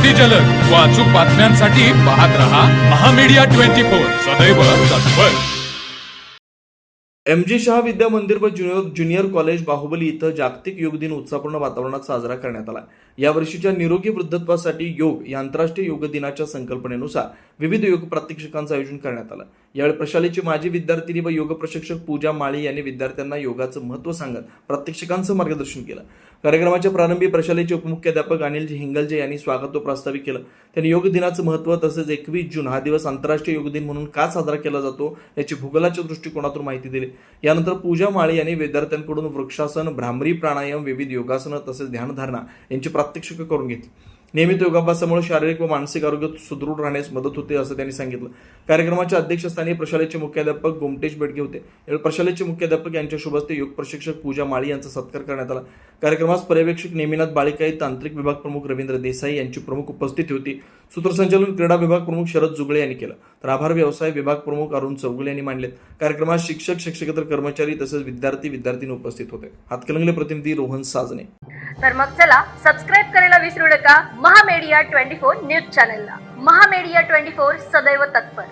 अति जलद व अचूक बातम्यांसाठी पाहत रहा महामीडिया 24 सदैव तत्पर। एम.जी. शाह विद्या मंदिर व ज्युनियर कॉलेज बाहुबली इथं जागतिक योग दिन उत्साहपूर्ण वातावरणात साजरा करण्यात आला। या वर्षीच्या निरोगी वृद्धत्वासाठी योग या आंतरराष्ट्रीय योग दिनाच्या संकल्पनेनुसार विविध योग प्रात्यक्षिकांचं आयोजन करण्यात आलं। यावेळी प्रशालेची माजी विद्यार्थिनी व योग प्रशिक्षक पूजा माळी यांनी विद्यार्थ्यांना योगाचं महत्त्व सांगत प्रात्यक्षिकांचं मार्गदर्शन केलं। कार्यक्रमाच्या प्रारंभी प्रशालेचे उपमुख्याध्यापक अनिल हिंगलजे यांनी स्वागत व प्रास्ताविक केलं। त्यांनी योग दिनाचं महत्त्व तसेच 21 जून हा दिवस आंतरराष्ट्रीय योग दिन म्हणून का साजरा केला जातो याची भूगोलाच्या दृष्टिकोनातून माहिती दिली। यानंतर पूजा माळी यांनी विद्यार्थ्यांकडून वृक्षासन, भ्रामरी प्राणायाम, विविध योगासनं तसेच ध्यानधारणा यांची प्रात्यक्षिक करून घेतली। नियमित योगाभ्यासामुळे शारीरिक व मानसिक आरोग्य सुदृढ राहण्यास मदत होते असं त्यांनी सांगितलं। कार्यक्रमाच्या अध्यक्षस्थानी प्रशालेचे मुख्याध्यापक गोमटेश बेडगे होते। यावेळी प्रशालेचे मुख्याध्यापक यांच्या शुभ हस्ते योग प्रशिक्षक पूजा माळी यांचा सत्कार करण्यात आला। कार्यक्रमास पर्यवेक्षक नेमिनाथ बाळिकाई, तांत्रिक विभाग प्रमुख रवींद्र देसाई यांची प्रमुख उपस्थिती होती। सूत्रसंचालन क्रीडा विभाग प्रमुख शरद जुगळे यांनी केलं, तर आभार व्यवसाय विभाग प्रमुख अरुण चौगुले यांनी मांडले। कार्यक्रमात शिक्षक, शिक्षकेतर कर्मचारी तसेच विद्यार्थी उपस्थित होते। हातकणंगले प्रतिनिधी रोहन साजने। तर मग चला सबस्क्राईब करायला विसरू नका महामीडिया 24 न्यूज चॅनलला। महामीडिया 24 सदैव तत्पर।